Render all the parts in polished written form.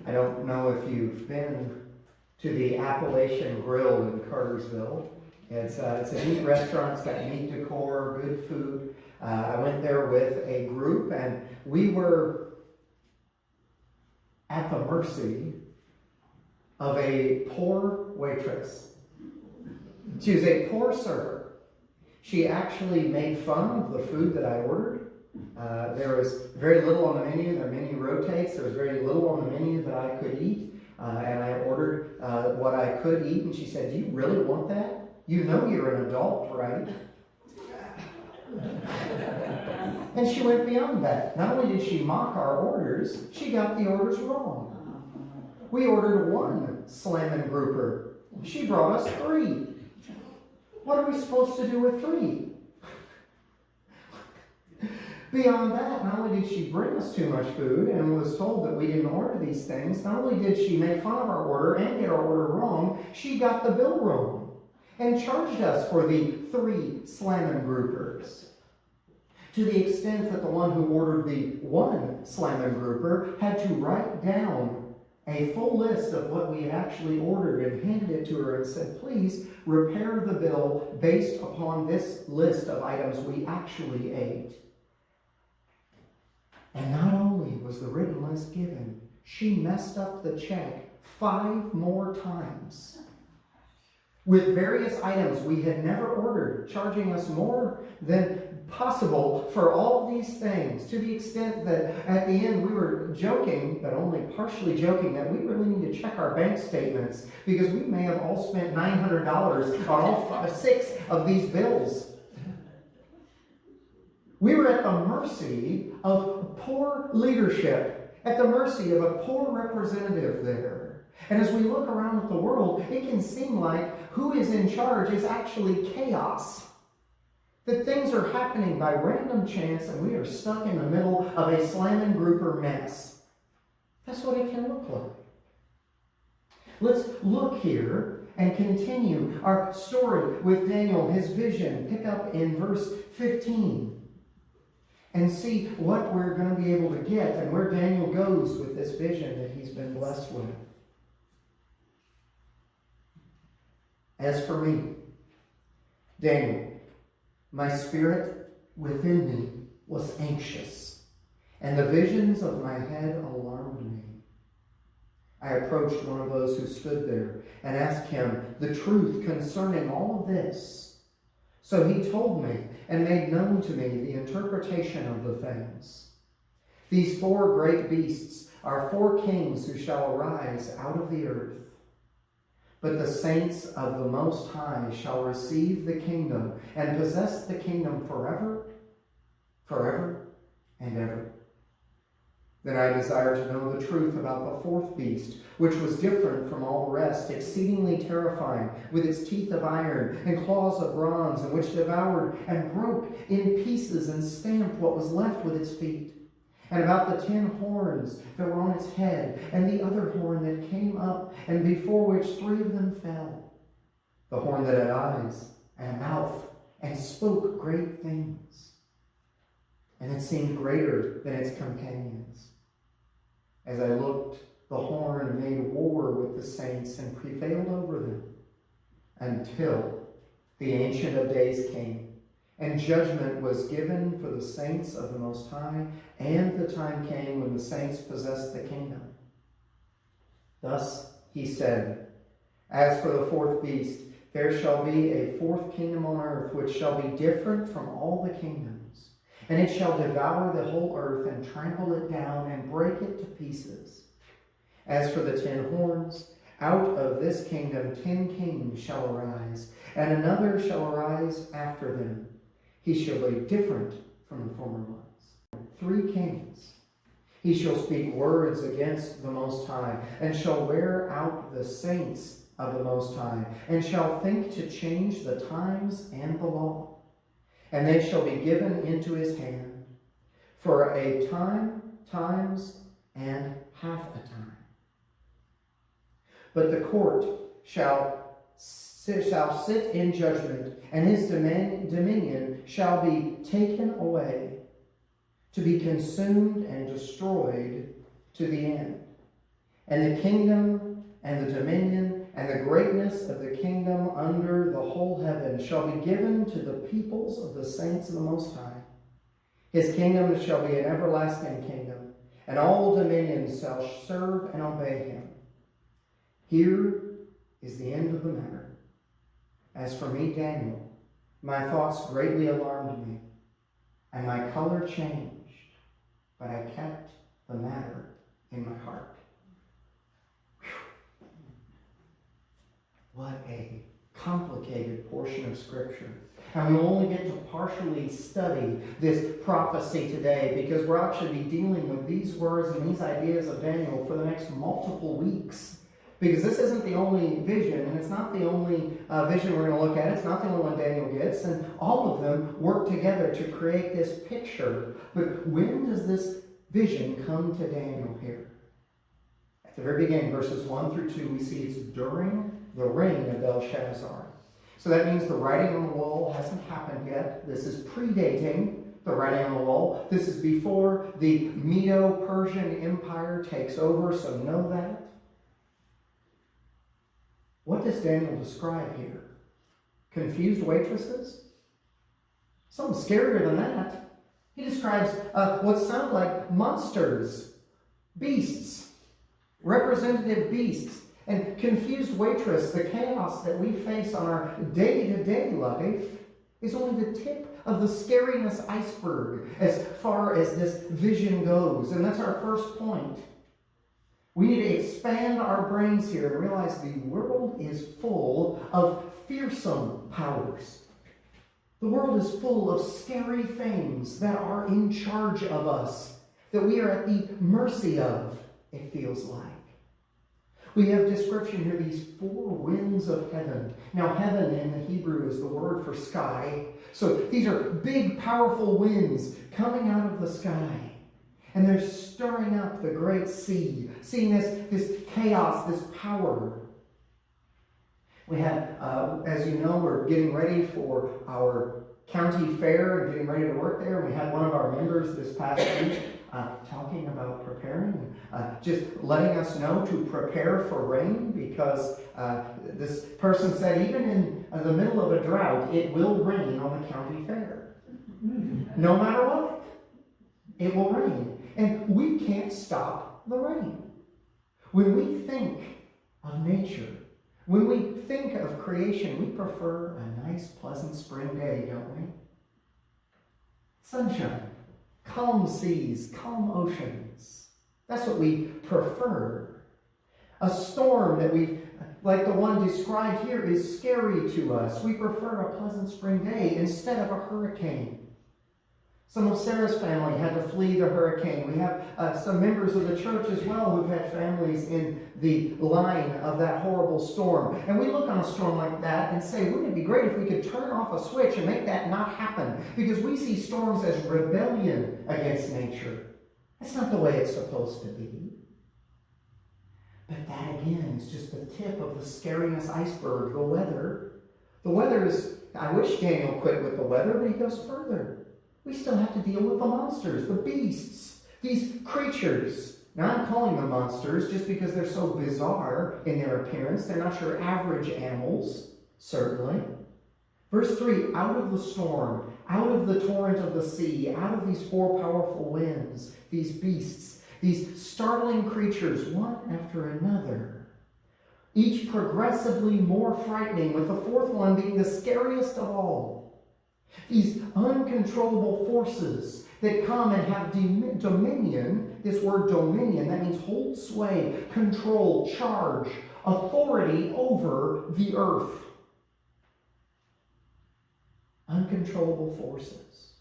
I don't know if you've been to the Appalachian Grill in Cartersville. It's a neat restaurant. It's got neat decor, good food. I went there with a group, and we were at the mercy of a poor waitress. She was a poor server. She actually made fun of the food that I ordered. There was very little on the menu. Their menu rotates. There was very little on the menu that I could eat. And I ordered what I could eat. And she said, "Do you really want that? You know you're an adult, right?" And she went beyond that. Not only did she mock our orders, she got the orders wrong. We ordered one slammin' grouper. She brought us 3. What are we supposed to do with 3? Beyond that, not only did she bring us too much food and was told that we didn't order these things, not only did she make fun of our order and get our order wrong, she got the bill wrong and charged us for the 3 slammin' groupers. To the extent that the one who ordered the 1 slammin' grouper had to write down a full list of what we had actually ordered and handed it to her and said, "Please repair the bill based upon this list of items we actually ate." And not only was the written list given, she messed up the check 5 more times with various items we had never ordered, charging us more than possible for all these things, to the extent that at the end we were joking, but only partially joking, that we really need to check our bank statements because we may have all spent $900 on all 6 of these bills. We were at the mercy of poor leadership, at the mercy of a poor representative there. And as we look around at the world, it can seem like who is in charge is actually chaos. That things are happening by random chance and we are stuck in the middle of a slammin' grouper mess. That's what it can look like. Let's look here and continue our story with Daniel, his vision. Pick up in verse 15 and see what we're going to be able to get and where Daniel goes with this vision that he's been blessed with. As for me, Daniel, my spirit within me was anxious, and the visions of my head alarmed me. I approached one of those who stood there and asked him the truth concerning all of this. So he told me and made known to me the interpretation of the things. These 4 great beasts are 4 kings who shall arise out of the earth. But the saints of the Most High shall receive the kingdom and possess the kingdom forever, forever, and ever. Then I desired to know the truth about the 4th beast, which was different from all the rest, exceedingly terrifying, with its teeth of iron and claws of bronze, and which devoured and broke in pieces and stamped what was left with its feet. And about the 10 horns that were on its head, and the other horn that came up, and before which 3 of them fell. The horn that had eyes and a mouth, and spoke great things. And it seemed greater than its companions. As I looked, the horn made war with the saints and prevailed over them, until the Ancient of Days came. And judgment was given for the saints of the Most High, and the time came when the saints possessed the kingdom. Thus he said, "As for the 4th beast, there shall be a 4th kingdom on earth, which shall be different from all the kingdoms. And it shall devour the whole earth, and trample it down, and break it to pieces. As for the 10 horns, out of this kingdom 10 kings shall arise, and another shall arise after them. He shall be different from the former ones. 3 kings. He shall speak words against the Most High, and shall wear out the saints of the Most High, and shall think to change the times and the law. And they shall be given into his hand for a time, times, and half a time. But the court shall sit in judgment, and his dominion shall be taken away, to be consumed and destroyed to the end. And the kingdom and the dominion and the greatness of the kingdom under the whole heaven shall be given to the peoples of the saints of the Most High. His kingdom shall be an everlasting kingdom, and all dominions shall serve and obey him. Here is the end of the matter. As for me, Daniel, my thoughts greatly alarmed me, and my color changed, but I kept the matter in my heart. What a complicated portion of Scripture. And we only get to partially study this prophecy today because we're actually dealing with these words and these ideas of Daniel for the next multiple weeks. Because this isn't the only vision, and it's not the only vision we're going to look at. It's not the only one Daniel gets, and all of them work together to create this picture. But when does this vision come to Daniel here? At the very beginning, verses 1 through 2, we see it's during the reign of Belshazzar. So that means the writing on the wall hasn't happened yet. This is predating the writing on the wall. This is before the Medo-Persian Empire takes over, so know that. What does Daniel describe here? Confused waitresses? Something scarier than that. He describes what sound like monsters, beasts, representative beasts, and confused waitress. The chaos that we face on our day-to-day life is only the tip of the scariness iceberg as far as this vision goes. And that's our first point. We need to expand our brains here and realize the world is full of fearsome powers. The world is full of scary things that are in charge of us, that we are at the mercy of, it feels like. We have description here, these four winds of heaven. Now, heaven in the Hebrew is the word for sky. So these are big, powerful winds coming out of the sky. And they're stirring up the great sea, seeing this chaos, this power. We have, as you know, we're getting ready for our county fair and getting ready to work there. We had one of our members this past week talking about preparing, just letting us know to prepare for rain because this person said even in the middle of a drought, it will rain on the county fair. No matter what, it will rain. And we can't stop the rain. When we think of nature, when we think of creation, we prefer a nice, pleasant spring day, don't we? Sunshine, calm seas, calm oceans. That's what we prefer. A storm that like the one described here, is scary to us. We prefer a pleasant spring day instead of a hurricane. Some of Sarah's family had to flee the hurricane. We have some members of the church as well who've had families in the line of that horrible storm. And we look on a storm like that and say, wouldn't it be great if we could turn off a switch and make that not happen? Because we see storms as rebellion against nature. That's not the way it's supposed to be. But that again is just the tip of the scariness iceberg, the weather. The weather is, I wish Daniel quit with the weather, but he goes further. We still have to deal with the monsters, the beasts, these creatures. Now, I'm calling them monsters just because they're so bizarre in their appearance. They're not your average animals, certainly. Verse 3, out of the storm, out of the torrent of the sea, out of these four powerful winds, these beasts, these startling creatures, one after another, each progressively more frightening, with the fourth one being the scariest of all. These uncontrollable forces that come and have dominion, this word dominion, that means hold sway, control, charge, authority over the earth. Uncontrollable forces.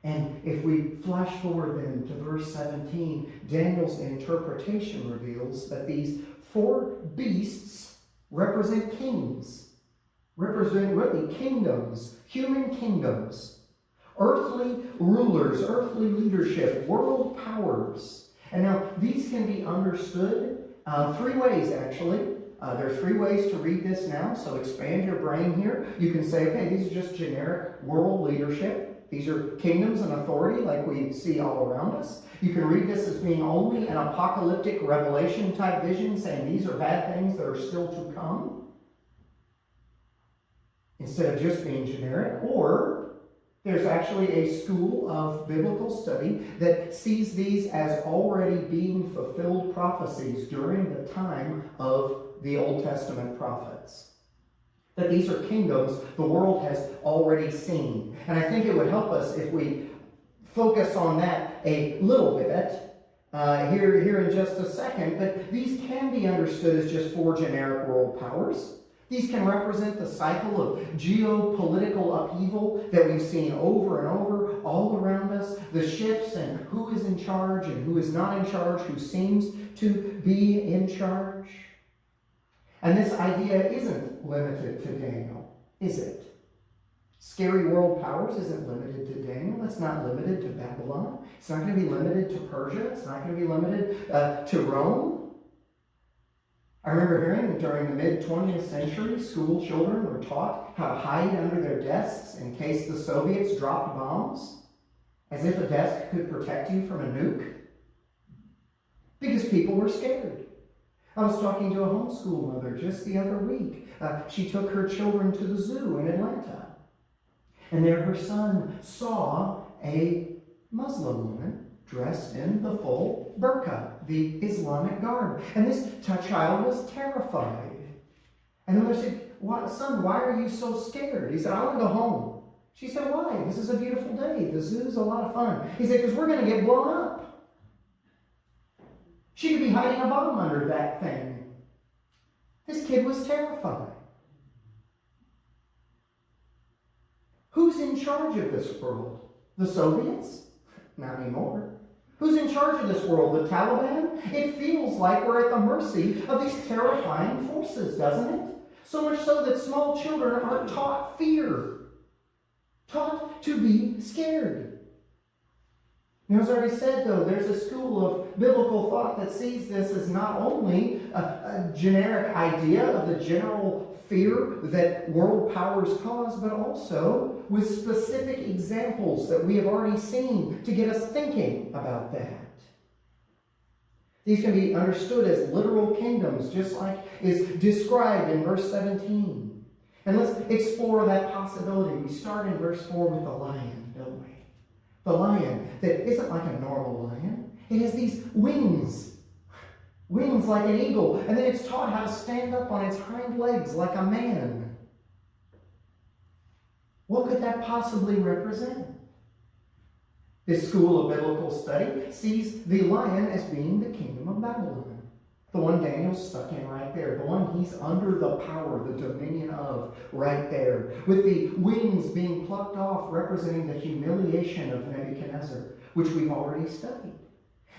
And if we flash forward then to verse 17, Daniel's interpretation reveals that these four beasts represent kings. Represent really kingdoms, human kingdoms, earthly rulers, earthly leadership, world powers. And now these can be understood three ways, actually. There are three ways to read this now, so expand your brain here. You can say, okay, these are just generic world leadership. These are kingdoms and authority like we see all around us. You can read this as being only an apocalyptic revelation type vision, saying these are bad things that are still to come, instead of just being generic. Or there's actually a school of biblical study that sees these as already being fulfilled prophecies during the time of the Old Testament prophets. That these are kingdoms the world has already seen. And I think it would help us if we focus on that a little bit here in just a second. But these can be understood as just four generic world powers. These can represent the cycle of geopolitical upheaval that we've seen over and over all around us. The shifts in who is in charge and who is not in charge, who seems to be in charge. And this idea isn't limited to Daniel, is it? Scary world powers isn't limited to Daniel. It's not limited to Babylon. It's not going to be limited to Persia. It's not going to be limited to Rome. I remember hearing during the mid-20th century, school children were taught how to hide under their desks in case the Soviets dropped bombs, as if a desk could protect you from a nuke, because people were scared. I was talking to a homeschool mother just the other week. She took her children to the zoo in Atlanta, and there her son saw a Muslim woman dressed in the full burqa, the Islamic garb. And this child was terrified. And the mother said, "Son, why are you so scared?" He said, "I want to go home." She said, "Why? This is a beautiful day. The zoo's a lot of fun." He said, "Because we're going to get blown up." She could be hiding a bomb under that thing. This kid was terrified. Who's in charge of this world? The Soviets? Not anymore. Who's in charge of this world? The Taliban? It feels like we're at the mercy of these terrifying forces, doesn't it? So much so that small children are taught fear. Taught to be scared. Now, as I already said, though, there's a school of biblical thought that sees this as not only a generic idea of the general fear that world powers cause, but also with specific examples that we have already seen to get us thinking about that. These can be understood as literal kingdoms, just like is described in verse 17. And let's explore that possibility. We start in verse 4 with the lion, don't we? The lion that isn't like a normal lion. It has these wings. Wings like an eagle. And then it's taught how to stand up on its hind legs like a man. What could that possibly represent? This school of biblical study sees the lion as being the kingdom of Babylon. The one Daniel's stuck in right there. The one he's under the power, the dominion of right there. With the wings being plucked off, representing the humiliation of Nebuchadnezzar, which we've already studied.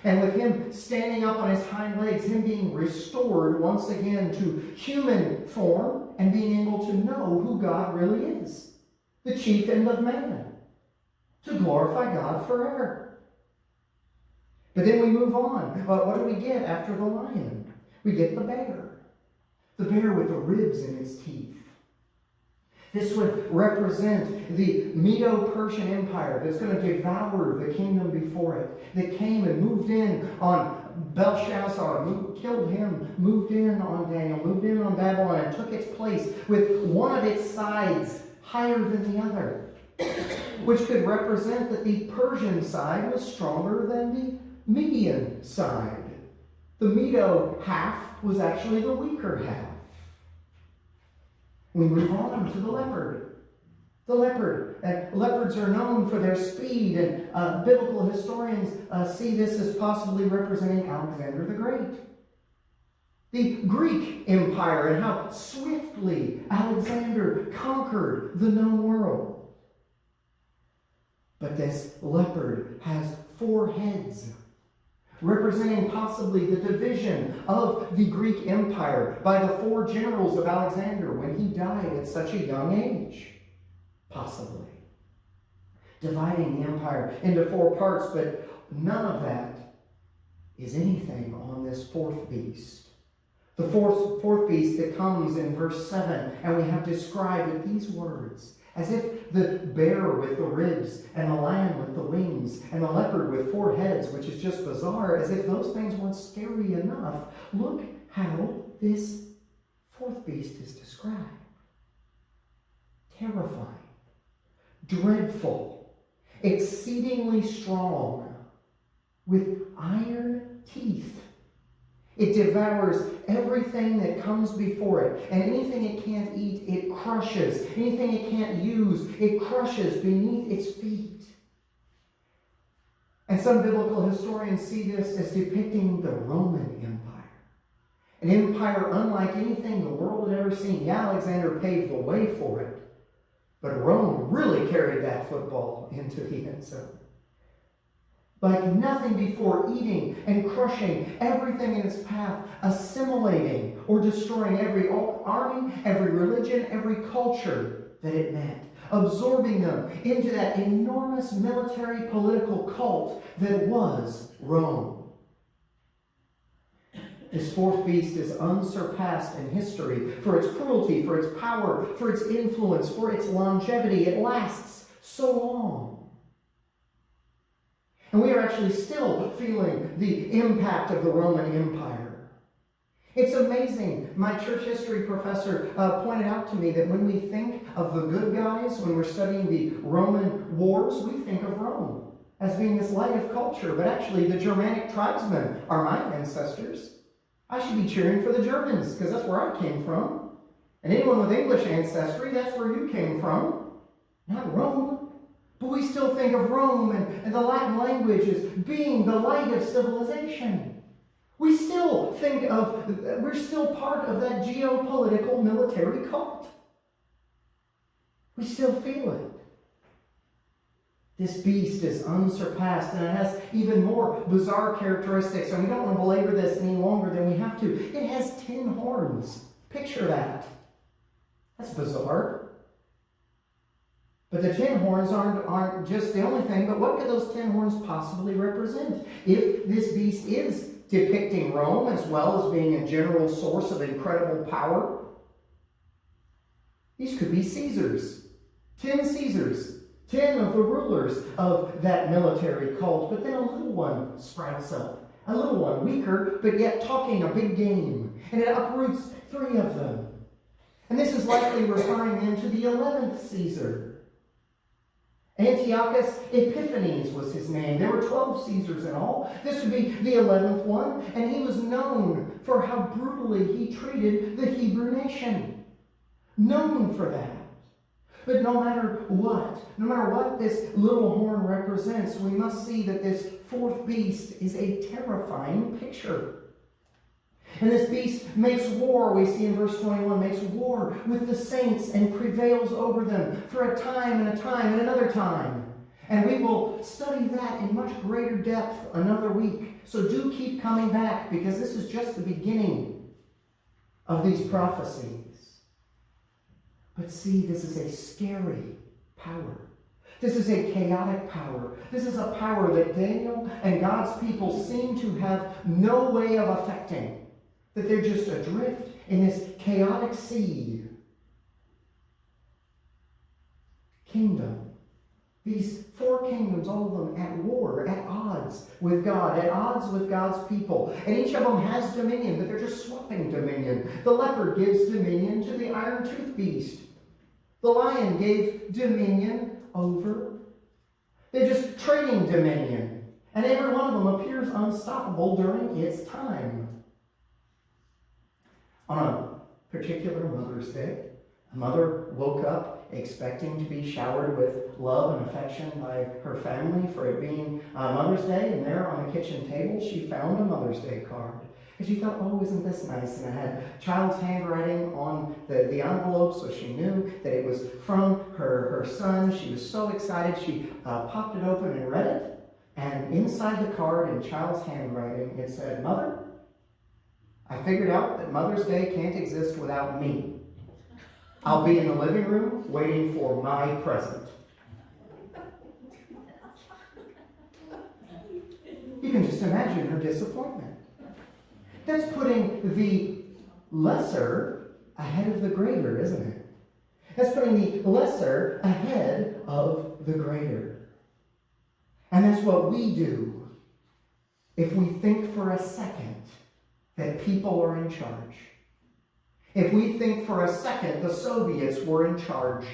And with him standing up on his hind legs, him being restored once again to human form and being able to know who God really is. The chief end of man. To glorify God forever. But then we move on. What do we get after the lion? We get the bear. The bear with the ribs in its teeth. This would represent the Medo-Persian Empire that's going to devour the kingdom before it, that came and moved in on Belshazzar, killed him, moved in on Daniel, moved in on Babylon, and took its place with one of its sides higher than the other, which could represent that the Persian side was stronger than the Median side. The Medo half was actually the weaker half. We move on to the leopard. The leopard. Leopards are known for their speed, and biblical historians see this as possibly representing Alexander the Great. The Greek Empire and how swiftly Alexander conquered the known world. But this leopard has 4 heads, representing possibly the division of the Greek Empire by the 4 generals of Alexander when he died at such a young age. Possibly. Dividing the empire into 4 parts, but none of that is anything on this 4th beast. The fourth beast that comes in verse 7, and we have described with these words, As if the bear with the ribs, and the lamb with the wings, and the leopard with 4 heads, which is just bizarre, as if those things weren't scary enough. Look how this fourth beast is described. Terrifying, dreadful, exceedingly strong, with iron teeth. It devours everything that comes before it, and anything it can't eat, it crushes. Anything it can't use, it crushes beneath its feet. And some biblical historians see this as depicting the Roman Empire. An empire unlike anything the world had ever seen. Yeah, Alexander paved the way for it, but Rome really carried that football into the end zone. Like nothing before, eating and crushing everything in its path, assimilating or destroying every army, every religion, every culture that it met, absorbing them into that enormous military political cult that was Rome. This fourth beast is unsurpassed in history for its cruelty, for its power, for its influence, for its longevity. It lasts so long. And we are actually still feeling the impact of the Roman Empire. It's amazing. My church history professor pointed out to me that when we think of the good guys, when we're studying the Roman wars, we think of Rome as being this light of culture. But actually, the Germanic tribesmen are my ancestors. I should be cheering for the Germans because that's where I came from. And anyone with English ancestry, that's where you came from, not Rome. But we still think of Rome and the Latin language as being the light of civilization. We still think of, we're still part of that geopolitical military cult. We still feel it. This beast is unsurpassed, and it has even more bizarre characteristics, and we don't want to belabor this any longer than we have to. It has 10 horns. Picture that. That's bizarre. But the 10 horns aren't just the only thing, but what could those 10 horns possibly represent? If this beast is depicting Rome as well as being a general source of incredible power, these could be Caesars. 10 Caesars. 10 of the rulers of that military cult. But then a little one sprouts up. A little one, weaker, but yet talking a big game. And it uproots 3 of them. And this is likely referring then to the 11th Caesar. Antiochus Epiphanes was his name. There were 12 Caesars in all. This would be the 11th one, and he was known for how brutally he treated the Hebrew nation. Known for that. But no matter what this little horn represents, we must see that this fourth beast is a terrifying picture. And this beast makes war, we see in verse 21, makes war with the saints and prevails over them for a time and a time and another time. And we will study that in much greater depth another week. So do keep coming back, because this is just the beginning of these prophecies. But see, this is a scary power. This is a chaotic power. This is a power that Daniel and God's people seem to have no way of affecting. That they're just adrift in this chaotic sea. Kingdom. These 4 kingdoms, all of them at war, at odds with God, at odds with God's people. And each of them has dominion, but they're just swapping dominion. The leopard gives dominion to the iron-toothed beast. The lion gave dominion over. They're just trading dominion. And every one of them appears unstoppable during its time. On a particular Mother's Day, a mother woke up expecting to be showered with love and affection by her family for it being Mother's Day, and there on the kitchen table she found a Mother's Day card. And she thought, oh, isn't this nice? And it had child's handwriting on the envelope, so she knew that it was from her son. She was so excited, she popped it open and read it. And inside the card, in child's handwriting, it said, Mother, I figured out that Mother's Day can't exist without me. I'll be in the living room waiting for my present. You can just imagine her disappointment. That's putting the lesser ahead of the greater, isn't it? That's putting the lesser ahead of the greater. And that's what we do if we think for a second that people are in charge. If we think for a second the Soviets were in charge.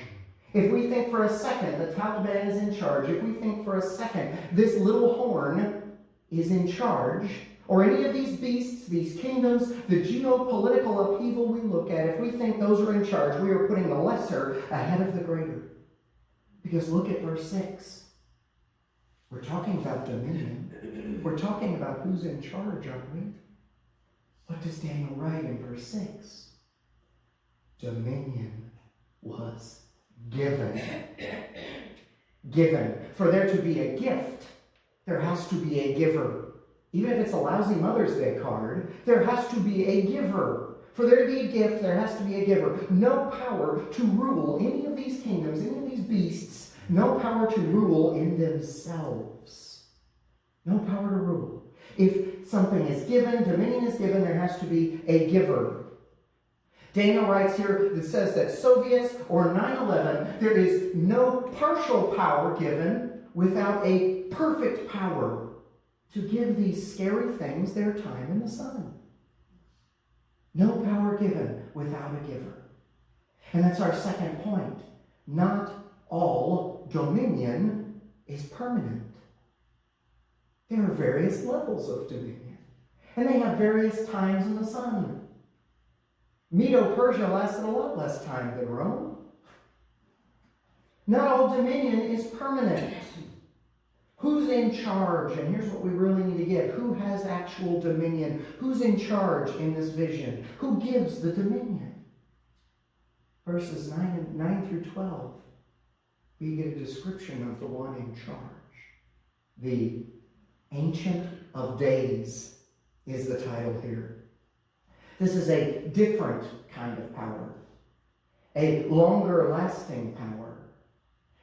If we think for a second the Taliban is in charge. If we think for a second this little horn is in charge, or any of these beasts, these kingdoms, the geopolitical upheaval we look at, if we think those are in charge, we are putting the lesser ahead of the greater. Because look at verse 6. We're talking about dominion. We're talking about who's in charge, aren't we? What does Daniel write in verse 6? Dominion was given. Given. For there to be a gift, there has to be a giver. Even if it's a lousy Mother's Day card, there has to be a giver. For there to be a gift, there has to be a giver. No power to rule any of these kingdoms, any of these beasts. No power to rule in themselves. No power to rule. If something is given, dominion is given, there has to be a giver. Daniel writes here that says that Soviets or 9/11, there is no partial power given without a perfect power to give these scary things their time in the sun. No power given without a giver. And that's our second point. Not all dominion is permanent. There are various levels of dominion. And they have various times in the sun. Medo-Persia lasted a lot less time than Rome. Not all dominion is permanent. Who's in charge? And here's what we really need to get. Who has actual dominion? Who's in charge in this vision? Who gives the dominion? Verses 9 through 12, we get a description of the one in charge. The Ancient of Days is the title here. This is a different kind of power. A longer lasting power.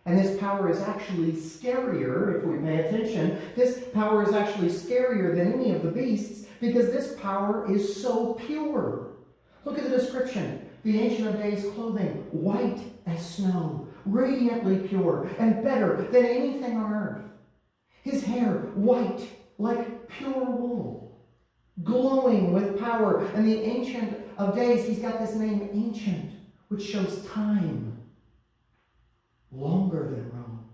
And this power is actually scarier, if we pay attention. This power is actually scarier than any of the beasts because this power is so pure. Look at the description. The Ancient of Days clothing, white as snow, radiantly pure, and better than anything on earth. His hair, white like pure wool, glowing with power. And the Ancient of Days, he's got this name Ancient, which shows time. Longer than Rome.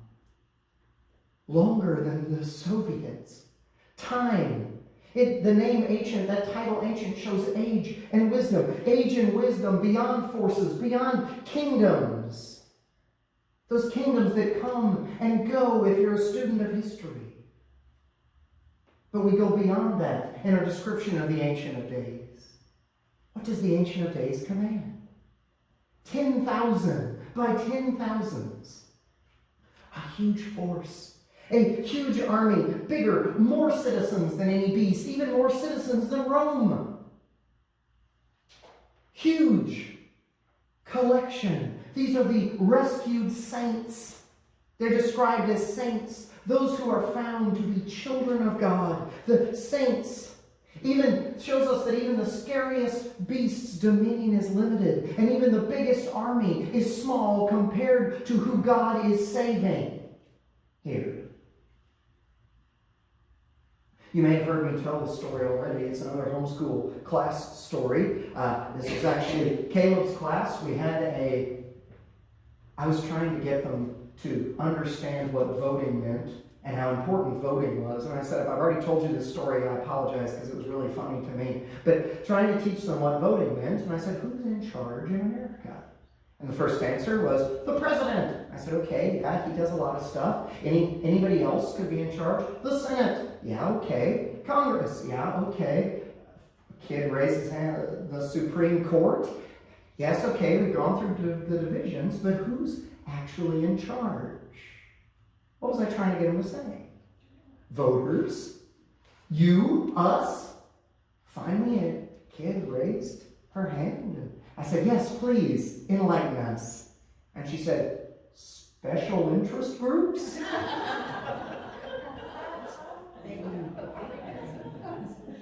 Longer than the Soviets. Time. The name Ancient, that title Ancient, shows age and wisdom. Age and wisdom beyond forces, beyond kingdoms. Those kingdoms that come and go if you're a student of history. But we go beyond that in our description of the Ancient of Days. What does the Ancient of Days command? 10,000 by 10,000s. A huge force. A huge army. Bigger, more citizens than any beast. Even more citizens than Rome. Huge collection. These are the rescued saints. They're described as saints. Those who are found to be children of God. The saints. Even shows us that even the scariest beast's dominion is limited. And even the biggest army is small compared to who God is saving here. You may have heard me tell this story already. It's another homeschool class story. This was actually Caleb's class. I was trying to get them to understand what voting meant and how important voting was. And I said, if I've already told you this story, I apologize because it was really funny to me. But trying to teach them what voting meant, and I said, who's in charge in America? And the first answer was, the president. I said, okay, yeah, he does a lot of stuff. Anybody else could be in charge? The Senate. Yeah, okay. Congress. Yeah, okay. A kid raised his hand. The Supreme Court. Yes, okay, we've gone through the divisions, but who's actually in charge? What was I trying to get him to say? Voters. You, us. Finally, a kid raised her hand. And I said, yes, please, enlighten us. And she said, special interest groups?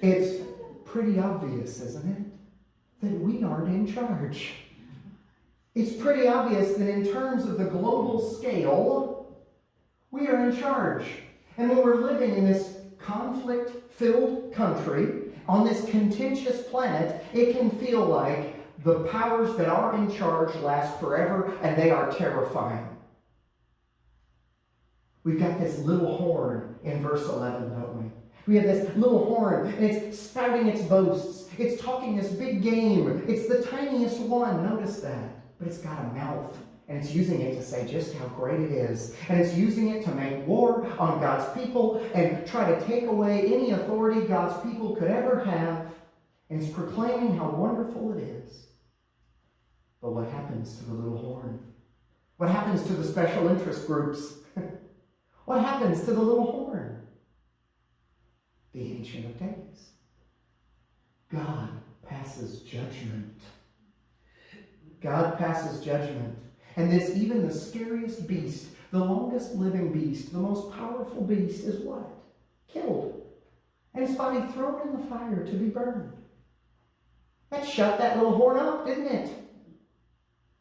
It's pretty obvious, isn't it, that we aren't in charge. It's pretty obvious that in terms of the global scale, we are in charge. And when we're living in this conflict-filled country, on this contentious planet, it can feel like the powers that are in charge last forever, and they are terrifying. We've got this little horn in verse 11, don't we? We have this little horn, and it's spouting its boasts. It's talking this big game. It's the tiniest one. Notice that. But it's got a mouth, and it's using it to say just how great it is. And it's using it to make war on God's people and try to take away any authority God's people could ever have. And it's proclaiming how wonderful it is. But what happens to the little horn? What happens to the special interest groups? What happens to the little horn? The Ancient of Days. God passes judgment. God passes judgment. And this, even the scariest beast, the longest living beast, the most powerful beast is what? Killed. And his body thrown in the fire to be burned. That shut that little horn up, didn't it?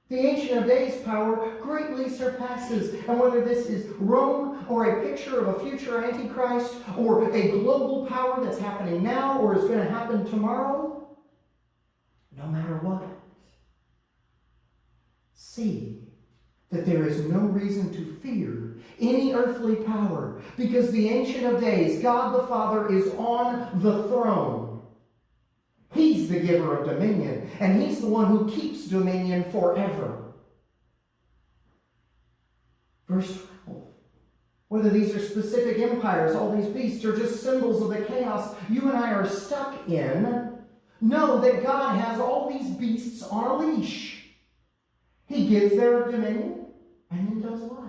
The Ancient of Days power greatly surpasses. And whether this is Rome or a picture of a future Antichrist or a global power that's happening now or is going to happen tomorrow, no matter what, see that there is no reason to fear any earthly power because the Ancient of Days, God the Father, is on the throne. He's the giver of dominion, and he's the one who keeps dominion forever. Verse 12. Whether these are specific empires, all these beasts, are just symbols of the chaos you and I are stuck in, know that God has all these beasts on a leash. He gives their dominion, and then does what?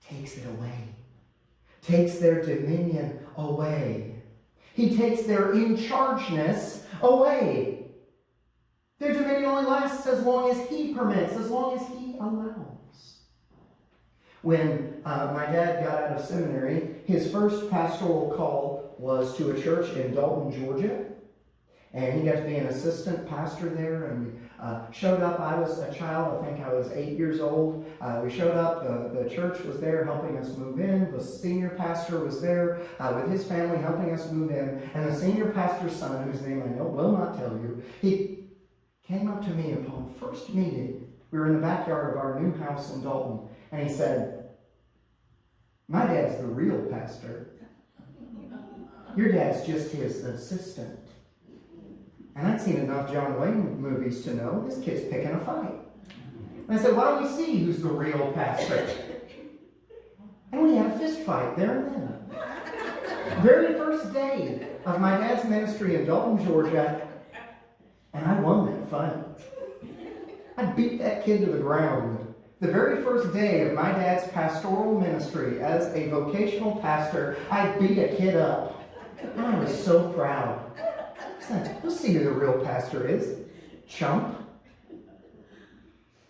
Takes it away. Takes their dominion away. He takes their in-chargeness away. Their dominion only lasts as long as he permits, as long as he allows. When my dad got out of seminary, his first pastoral call was to a church in Dalton, Georgia. And he got to be an assistant pastor there, and we showed up. I was a child. I think I was 8 years old. We showed up. The church was there helping us move in. The senior pastor was there with his family helping us move in. And the senior pastor's son, whose name I will not tell you, he came up to me upon first meeting. We were in the backyard of our new house in Dalton. And he said, "My dad's the real pastor. Your dad's just his assistant." And I'd seen enough John Wayne movies to know this kid's picking a fight. And I said, "Why don't we see who's the real pastor?" And we had a fist fight there and then. Very first day of my dad's ministry in Dalton, Georgia, and I won that fight. I beat that kid to the ground. The very first day of my dad's pastoral ministry as a vocational pastor, I beat a kid up. And I was so proud. We'll see who the real pastor is. Chump.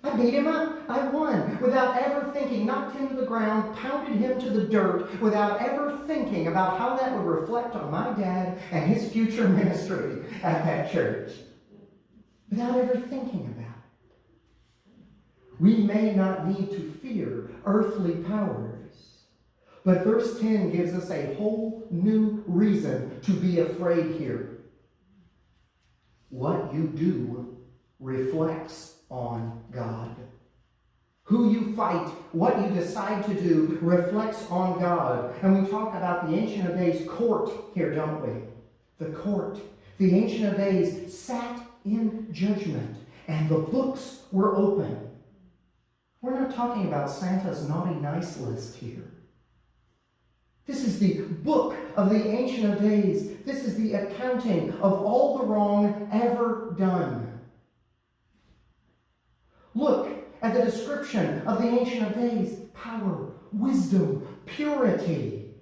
I beat him up. I won. Without ever thinking, knocked him to the ground, pounded him to the dirt, without ever thinking about how that would reflect on my dad and his future ministry at that church. Without ever thinking about it. We may not need to fear earthly powers, but verse 10 gives us a whole new reason to be afraid here. What you do reflects on God. Who you fight, what you decide to do, reflects on God. And we talk about the Ancient of Days court here, don't we? The court. The Ancient of Days sat in judgment, and the books were open. We're not talking about Santa's naughty nice list here. This is the book of the Ancient of Days. This is the accounting of all the wrong ever done. Look at the description of the Ancient of Days. Power, wisdom, purity,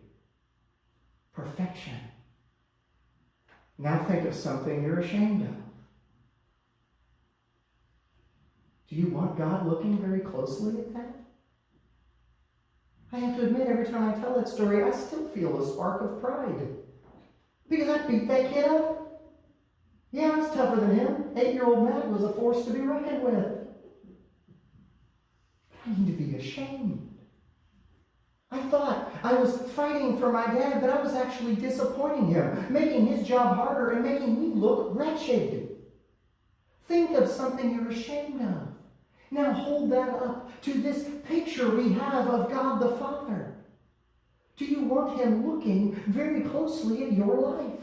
perfection. Now think of something you're ashamed of. Do you want God looking very closely at that? I have to admit, every time I tell that story, I still feel a spark of pride. Because I beat that kid up. Yeah, I was tougher than him. 8-year-old Matt was a force to be reckoned with. I need to be ashamed. I thought I was fighting for my dad, but I was actually disappointing him, making his job harder and making me look wretched. Think of something you're ashamed of. Now hold that up to this picture we have of God the Father. Do you want him looking very closely at your life?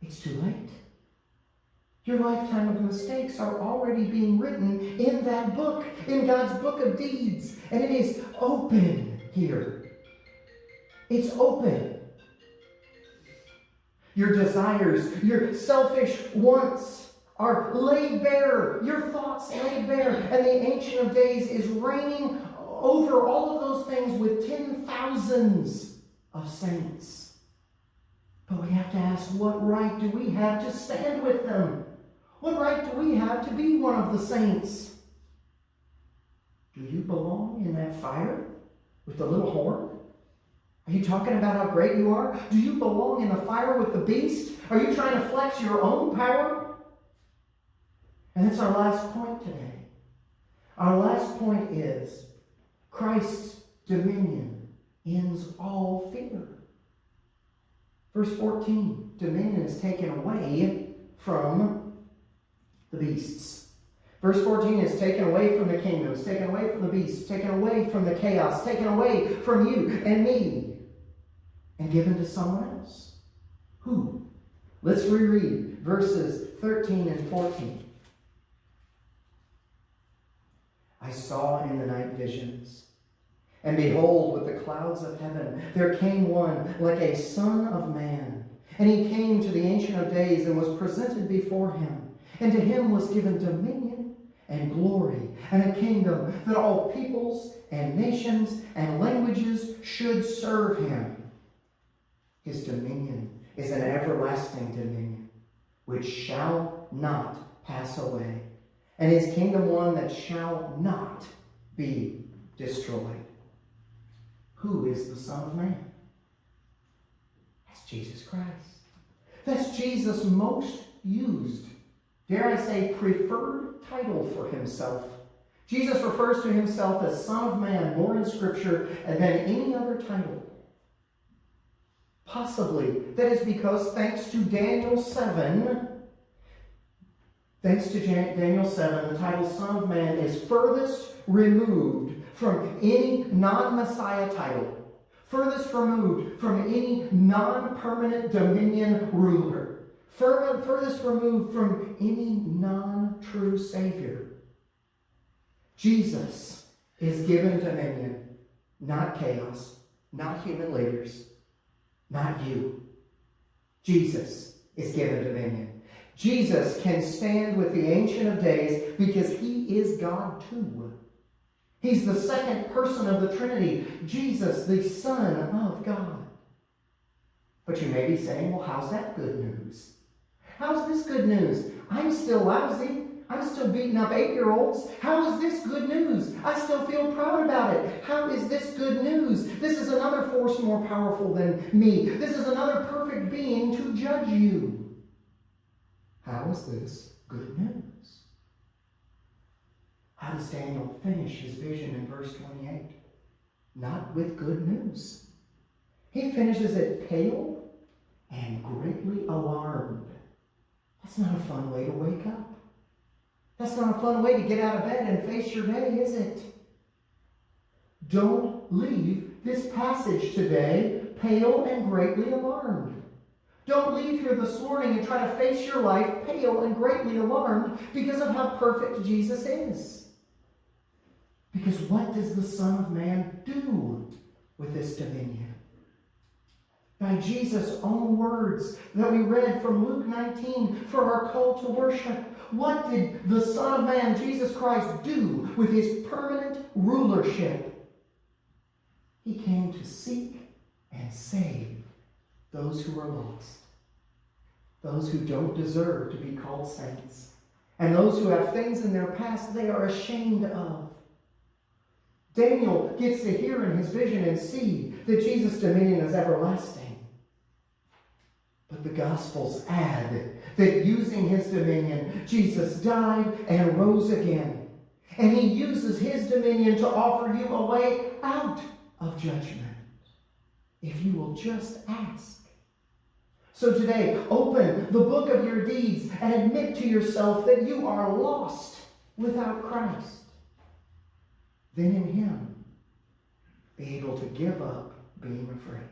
It's too late. Your lifetime of mistakes are already being written in that book, in God's book of deeds. And it is open here. It's open. Your desires, your selfish wants are laid bare. Your thoughts laid bare. And the Ancient of Days is reigning over all of those things with 10,000s of saints. But we have to ask, what right do we have to stand with them? What right do we have to be one of the saints? Do you belong in that fire with the little horn? Are you talking about how great you are? Do you belong in the fire with the beast? Are you trying to flex your own power? And that's our last point today. Our last point is Christ's dominion ends all fear. Verse 14, dominion is taken away from the beasts. Verse 14 is taken away from the kingdoms, taken away from the beasts, taken away from the chaos, taken away from you and me, and given to someone else. Who? Let's reread verses 13 and 14. I saw in the night visions, and behold, with the clouds of heaven, there came one like a son of man. And he came to the Ancient of Days and was presented before him. And to him was given dominion and glory and a kingdom that all peoples and nations and languages should serve him. His dominion is an everlasting dominion which shall not pass away, and his kingdom one that shall not be destroyed. Who is the Son of Man? That's Jesus Christ. That's Jesus' most used, dare I say, preferred title for himself. Jesus refers to himself as Son of Man more in Scripture than any other title. Possibly that is because thanks to Daniel 7, the title Son of Man is furthest removed from any non-Messiah title. Furthest removed from any non-permanent dominion ruler. Furthest removed from any non-true Savior. Jesus is given dominion, not chaos, not human leaders, not you. Jesus is given dominion. Jesus can stand with the Ancient of Days because he is God too. He's the second person of the Trinity, Jesus, the Son of God. But you may be saying, well, how's that good news? How's this good news? I'm still lousy. I'm still beating up 8-year-olds. How is this good news? I still feel proud about it. How is this good news? This is another force more powerful than me. This is another perfect being to judge you. How is this good news? How does Daniel finish his vision in verse 28? Not with good news. He finishes it pale and greatly alarmed. That's not a fun way to wake up. That's not a fun way to get out of bed and face your day, is it? Don't leave this passage today pale and greatly alarmed. Don't leave here this morning and try to face your life pale and greatly alarmed because of how perfect Jesus is. Because what does the Son of Man do with this dominion? By Jesus' own words that we read from Luke 19 for our call to worship. What did the Son of Man, Jesus Christ, do with his permanent rulership? He came to seek and save those who are lost. Those who don't deserve to be called saints. And those who have things in their past they are ashamed of. Daniel gets to hear in his vision and see that Jesus' dominion is everlasting. But the Gospels add that using his dominion, Jesus died and rose again. And he uses his dominion to offer you a way out of judgment, if you will just ask. So today, open the book of your deeds and admit to yourself that you are lost without Christ. Then in him, be able to give up being afraid.